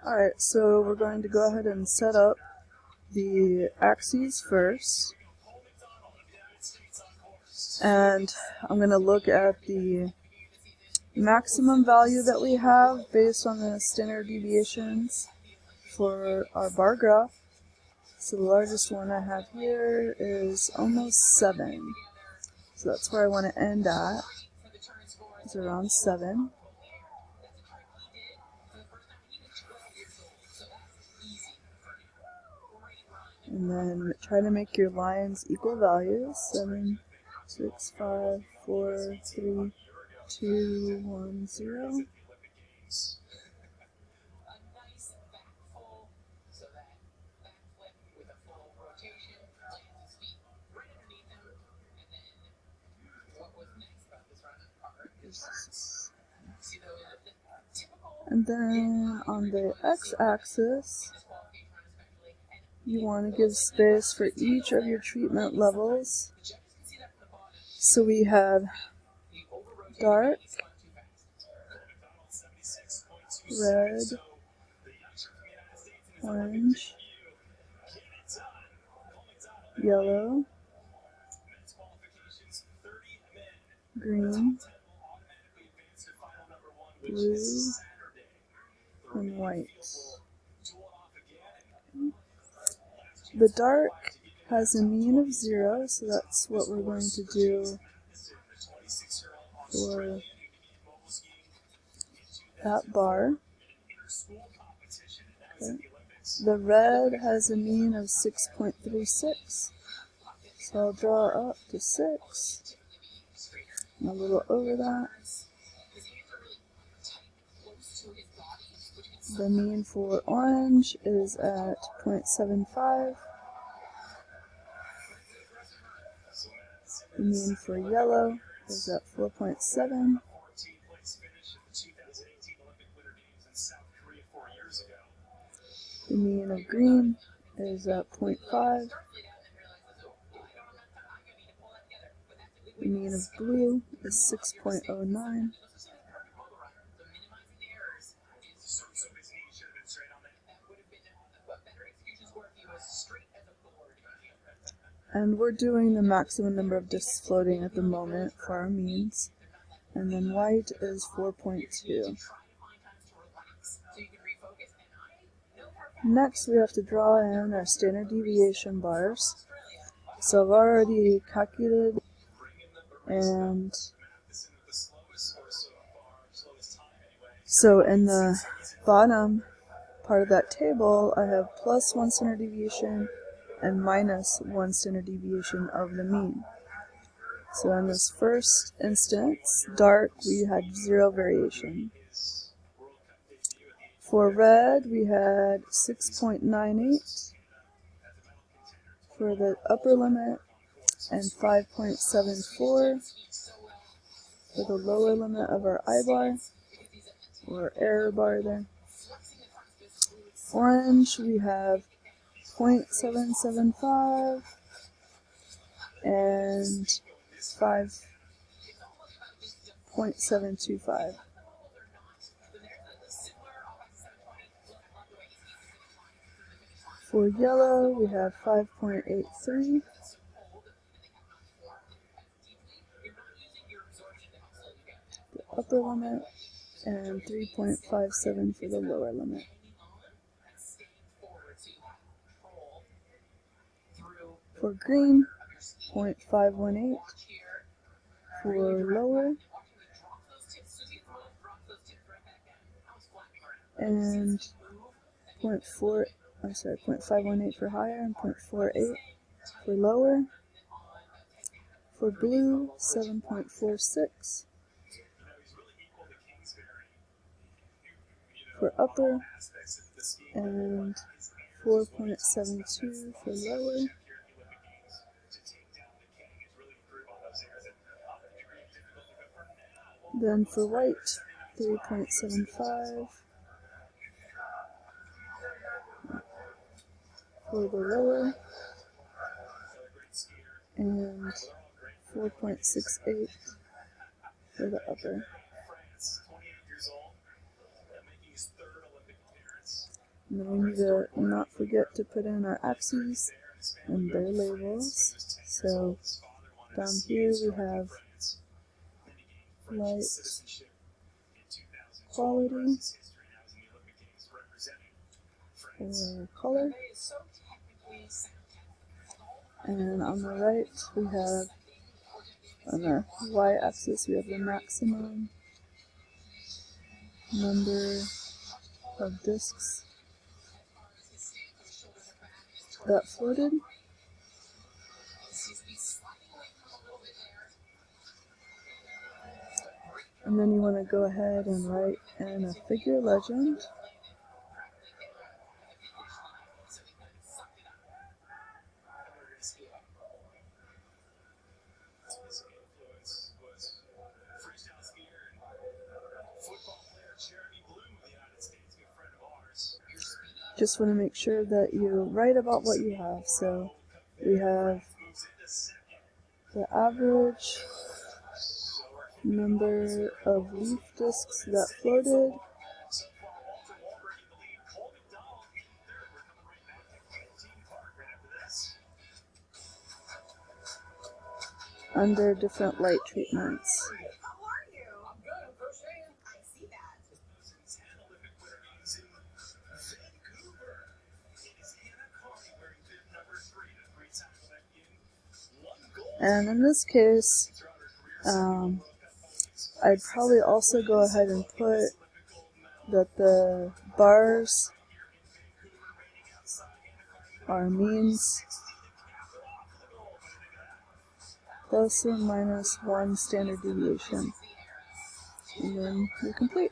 Alright, so we're going to go ahead and set up the axes first. And I'm going to look at the maximum value that we have based on the standard deviations for our bar graph. So the largest one I have here is almost 7. So that's where I want to end at. It's around 7. And then try to make your lines equal values. 7, 6, 5, 4, 3, 2, 1, 0. And then on the x-axis, you want to give space for each of your treatment levels. So we have dark, red, orange, yellow, green, blue, and white. The dark has a mean of 0, so that's what we're going to do for that bar. Okay. The red has a mean of 6.36, so I'll draw up to 6, and a little over that. The mean for orange is at 0.75. The mean for yellow is at 4.7. The mean of green is at 0.5. The mean of blue is 6.09. And we're doing the maximum number of discs floating at the moment for our means. And then white is 4.2. Next, we have to draw in our standard deviation bars. So I've already calculated, and so in the bottom part of that table, I have plus 1 standard deviation and minus 1 standard deviation of the mean. So in this first instance, dark, we had 0 variation. For red, we had 6.98 for the upper limit and 5.74 for the lower limit of our I-bar, or error bar there. Orange, we have 0.775 and 5.725. For yellow, we have 5.83. The upper limit, and 3.57 for the lower limit. For green, 0.518 for lower, and 0.518 for higher, and 0.48 for lower. For blue, 7.46 for upper, and 4.72 for lower. Then for white, 3.75 for the lower, and 4.68 for the upper. And then we need to not forget to put in our axes and their labels. So down here we have light, quality, or color. And on the right we have, on our y-axis, we have the maximum number of discs that floated. And then you want to go ahead and write in a figure legend. Just want to make sure that you write about what you have. So we have the average number of leaf discs that floated, under different light treatments. And in this case, I'd probably also go ahead and put that the bars are means plus or minus 1 standard deviation. And then you're complete.